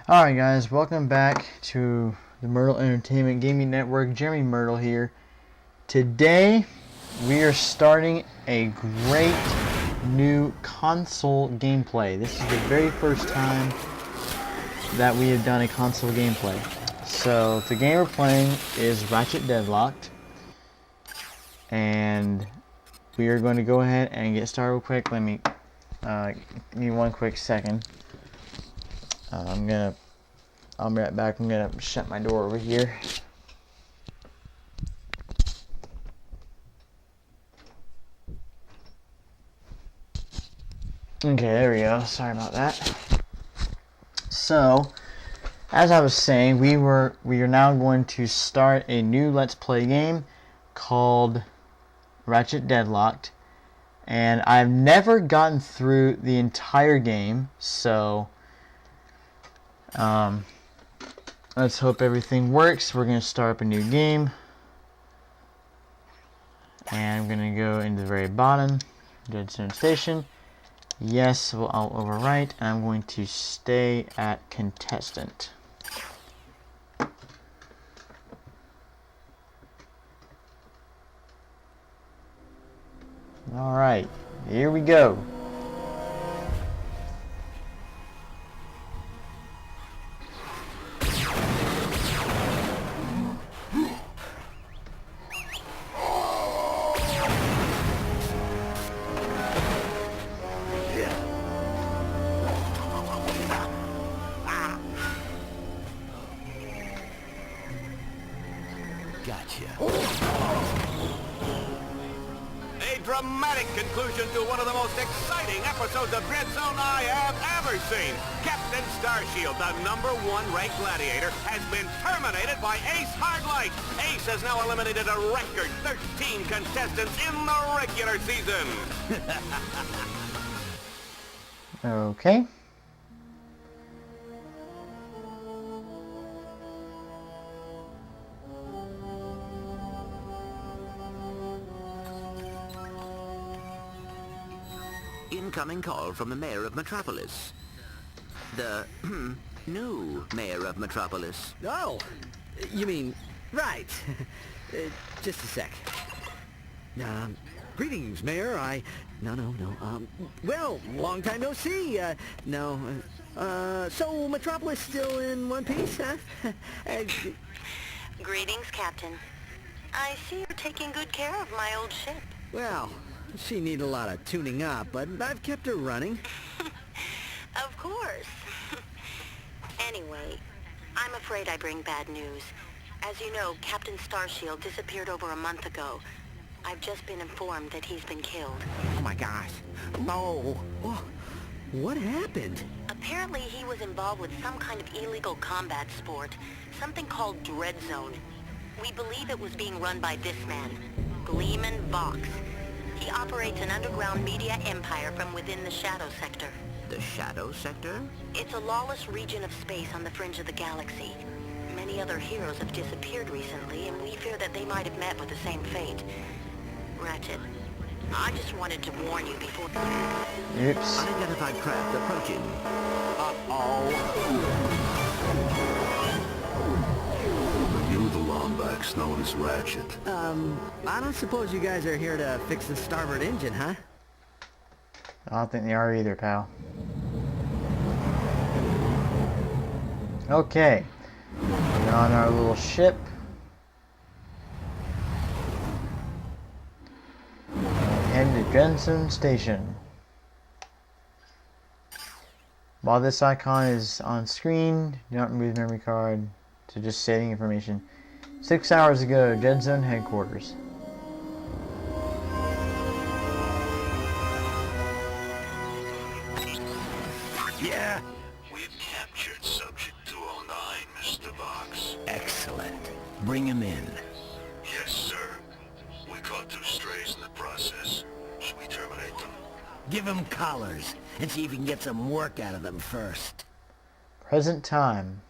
Alright guys, welcome back to the Myrtle Entertainment Gaming Network. Jeremy Myrtle here. Today we are starting a great new console gameplay. This is the very first time that we have done a console gameplay. So the game we're playing is Ratchet Deadlocked, and we are going to go ahead and get started real quick. Let me give me one quick second. I'll be right back. I'm gonna shut my door over here. Okay, there we go. Sorry about that. So, as I was saying, we are now going to start a new Let's Play game called Ratchet Deadlocked, and I've never gotten through the entire game, so let's hope everything works. We're going to start up a new game. And I'm going to go into the very bottom. DreadZone Station. Yes, well, I'll overwrite. And I'm going to stay at contestant. Alright, here we go. A dramatic conclusion to one of the most exciting episodes of DreadZone I have ever seen. Captain Starshield, the #1 ranked gladiator, has been terminated by Ace Hardlight. Ace has now eliminated a record 13 contestants in the regular season. Okay. Incoming call from the mayor of Metropolis. The new mayor of Metropolis. Oh, you mean, right. Just a sec. Greetings, Mayor. No. Well, long time no see. No. So Metropolis still in one piece, huh? Greetings, Captain. I see you're taking good care of my old ship. Well, she needs a lot of tuning up, but I've kept her running. Of course. Anyway, I'm afraid I bring bad news. As you know, Captain Starshield disappeared over a month ago. I've just been informed that he's been killed. Oh my gosh. No. Oh, what happened? Apparently he was involved with some kind of illegal combat sport, something called DreadZone. We believe it was being run by this man, Gleeman Vox. He operates an underground media empire from within the Shadow Sector. The Shadow Sector? It's a lawless region of space on the fringe of the galaxy. Many other heroes have disappeared recently, and we fear that they might have met with the same fate. Ratchet, I just wanted to warn you before... Oops. Unidentified craft approaching. Uh-oh. You the Lombax known as Ratchet. I don't suppose you guys are here to fix the starboard engine, huh? I don't think they are either, pal. Okay. We're on our little ship. Heading to DreadZone Station. While this icon is on screen, do not remove the memory card to just saving information. 6 hours ago, DreadZone headquarters. Yeah. We've captured Subject 209, Mr. Vox. Excellent. Bring him in. Yes, sir. We caught 2 strays in the process. Should we terminate them? Give him collars and see if you can get some work out of them first. Present time.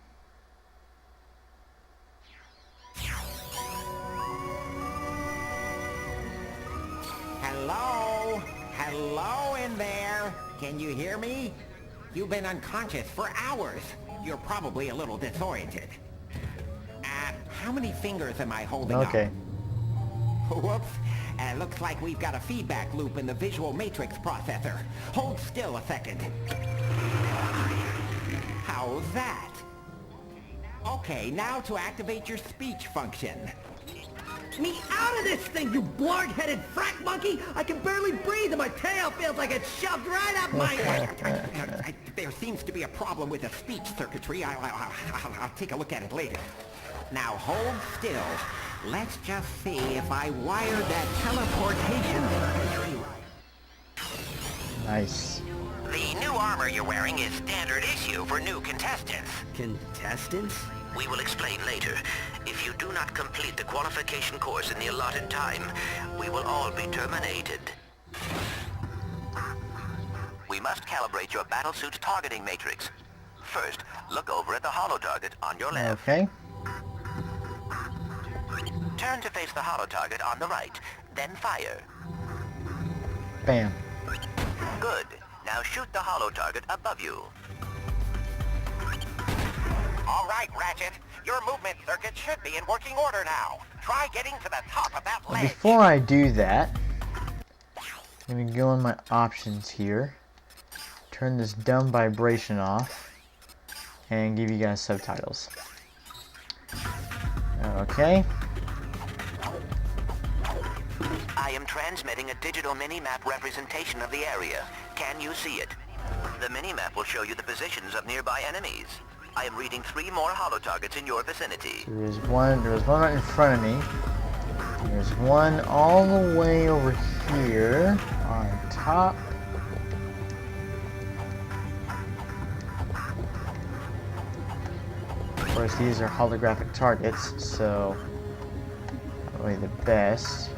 Hello? Hello in there? Can you hear me? You've been unconscious for hours. You're probably a little disoriented. How many fingers am I holding up? Okay. Whoops. Looks like we've got a feedback loop in the visual matrix processor. Hold still a second. How's that? Okay, now to activate your speech function. Me out of this thing, you blarg-headed frack monkey! I can barely breathe and my tail feels like it's shoved right up my... There seems to be a problem with the speech circuitry. I'll take a look at it later. Now hold still. Let's just see if I wired that teleportation circuitry right. Nice. The new armor you're wearing is standard issue for new contestants. Contestants? We will explain later. If you do not complete the qualification course in the allotted time, we will all be terminated. We must calibrate your battlesuit's targeting matrix. First, look over at the holo target on your left. Okay. Turn to face the holo target on the right, then fire. Bam. Good. Now shoot the holo target above you. All right, Ratchet. Your movement circuit should be in working order now. Try getting to the top of that ledge. Before I do that, let me go in my options here. Turn this dumb vibration off. And give you guys subtitles. Okay. I am transmitting a digital mini-map representation of the area. Can you see it? The mini-map will show you the positions of nearby enemies. I am reading 3 more holo targets in your vicinity. There's one right in front of me. There's one all the way over here on top. Of course, these are holographic targets, so probably the best.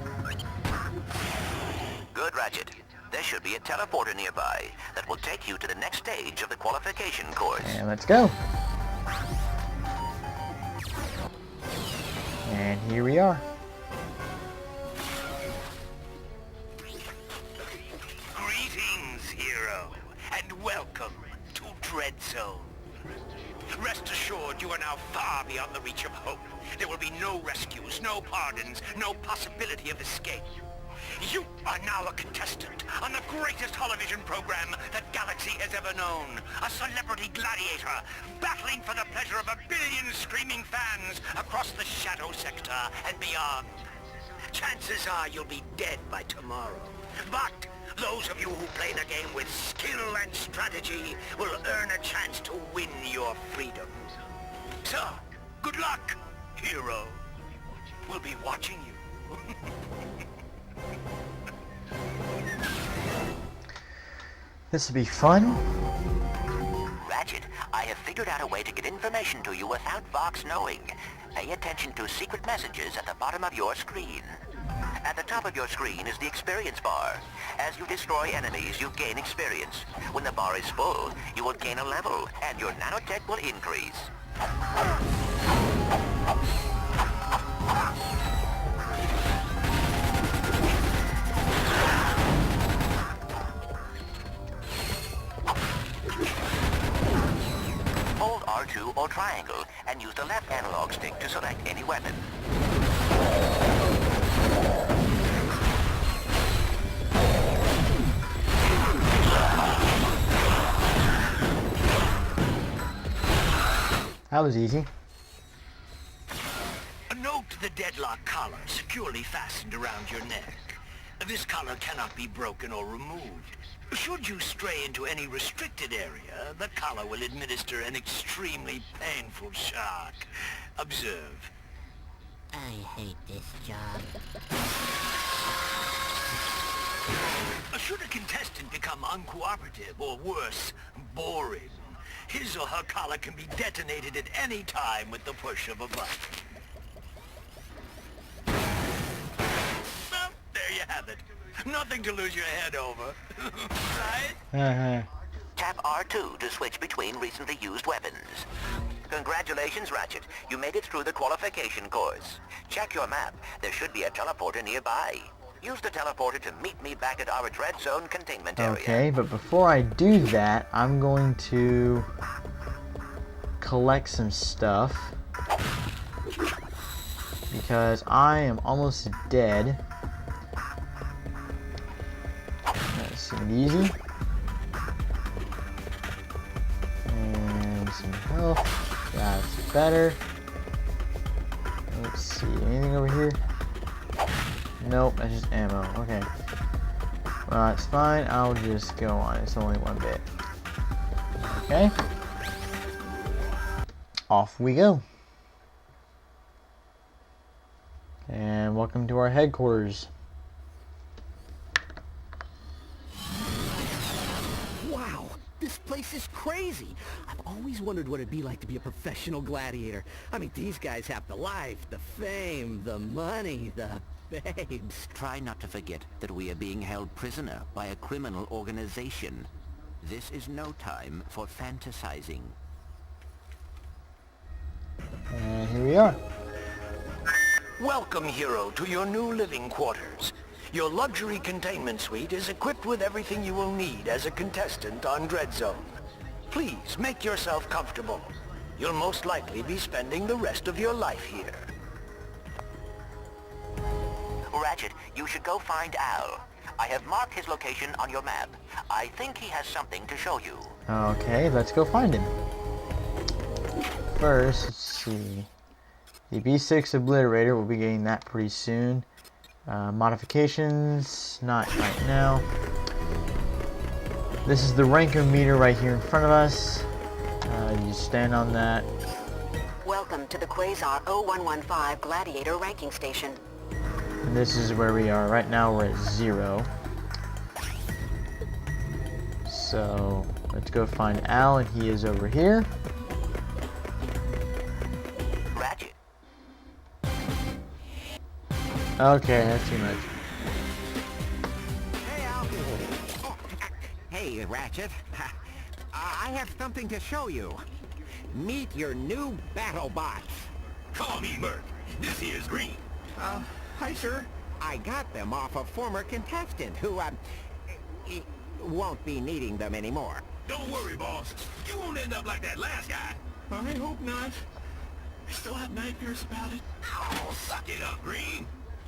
Good, Ratchet. There should be a teleporter nearby that will take you to the next stage of the qualification course. And let's go. And here we are. Greetings, hero, and welcome to DreadZone. Rest assured, you are now far beyond the reach of hope. There will be no rescues, no pardons, no possibility of escape. You are now a contestant on the greatest Holovision program that Galaxy has ever known. A celebrity gladiator, battling for the pleasure of 1 billion screaming fans across the Shadow Sector and beyond. Chances are you'll be dead by tomorrow. But those of you who play the game with skill and strategy will earn a chance to win your freedom. So, good luck, hero. We'll be watching you. This will be fun. Ratchet, I have figured out a way to get information to you without Vox knowing. Pay attention to secret messages at the bottom of your screen. At the top of your screen is the experience bar. As you destroy enemies, you gain experience. When the bar is full, you will gain a level, and your nanotech will increase. Hold R2 or triangle, and use the left analog stick to select any weapon. That was easy. Note the deadlock collar securely fastened around your neck. This collar cannot be broken or removed. Should you stray into any restricted area, the collar will administer an extremely painful shock. Observe. I hate this job. Should a contestant become uncooperative or worse, boring, his or her collar can be detonated at any time with the push of a button. Well, there you have it. Nothing to lose your head over. Right? Tap R2 to switch between recently used weapons. Congratulations, Ratchet. You made it through the qualification course. Check your map. There should be a teleporter nearby. Use the teleporter to meet me back at our DreadZone containment area. Okay, but before I do that, I'm going to collect some stuff because I am almost dead. That seemed easy. And some health. That's better. Let's see, anything over here? Nope, that's just ammo. Okay. Well, that's fine. I'll just go on. It's only one bit. Okay. Off we go. And welcome to our headquarters. Wow, this place is crazy. I've always wondered what it'd be like to be a professional gladiator. I mean, these guys have the life, the fame, the money, the babes. Try not to forget that we are being held prisoner by a criminal organization. This is no time for fantasizing. And here we are. Welcome, hero, to your new living quarters. Your luxury containment suite is equipped with everything you will need as a contestant on DreadZone. Please, make yourself comfortable. You'll most likely be spending the rest of your life here. Ratchet, you should go find Al. I have marked his location on your map. I think he has something to show you. Okay, let's go find him. First, let's see. The B6 Obliterator, we'll be getting that pretty soon. Modifications, not right now. This is the rank-o-meter right here in front of us. You stand on that. Welcome to the Quasar 0115 Gladiator ranking station. And this is where we are. Right now we're at 0. So, let's go find Al, and he is over here. Ratchet. Okay, that's too much. Hey, Al. Oh, hey, Ratchet. I have something to show you. Meet your new battle bots. Call me Merc. This here's Green. Hi, sir. I got them off a former contestant who, won't be needing them anymore. Don't worry, boss. You won't end up like that last guy. I hope not. I still have nightmares about it. Oh, suck it up, Green.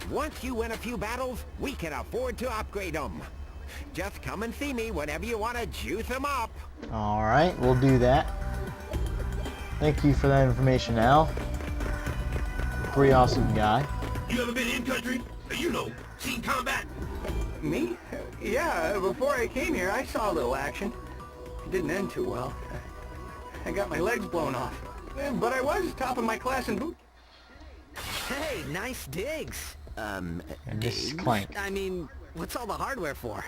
Once you win a few battles, we can afford to upgrade them. Just come and see me whenever you want to juice them up. Alright, we'll do that. Thank you for that information, Al. Pretty awesome guy. You ever been in country? You know, seen combat? Me? Yeah, before I came here, I saw a little action. It didn't end too well. I got my legs blown off. But I was top of my class in boot. Hey, nice digs. And this is Clank. I mean, what's all the hardware for?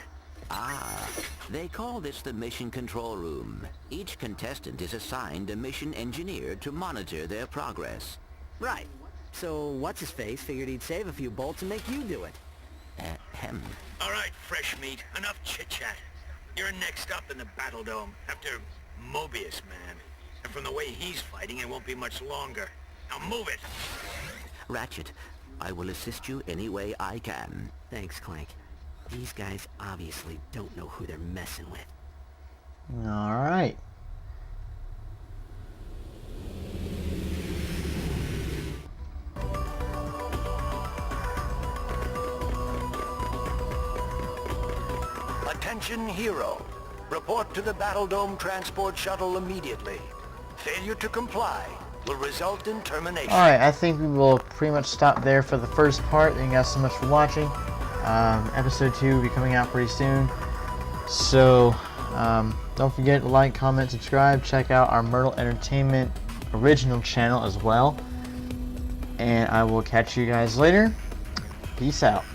Ah, they call this the mission control room. Each contestant is assigned a mission engineer to monitor their progress. Right. So, what's-his-face figured he'd save a few bolts and make you do it. Ahem. All right, fresh meat. Enough chit-chat. You're next up in the Battle Dome after Mobius, man. And from the way he's fighting, it won't be much longer. Now move it! Ratchet, I will assist you any way I can. Thanks, Clank. These guys obviously don't know who they're messing with. Alright. Attention, hero. Report to the Battle Dome transport shuttle immediately. Failure to comply will result in termination. Alright, I think we will pretty much stop there for the first part. Thank you guys so much for watching. Episode 2 will be coming out pretty soon. So, don't forget to like, comment, subscribe. Check out our Myrtle Entertainment original channel as well. And I will catch you guys later. Peace out.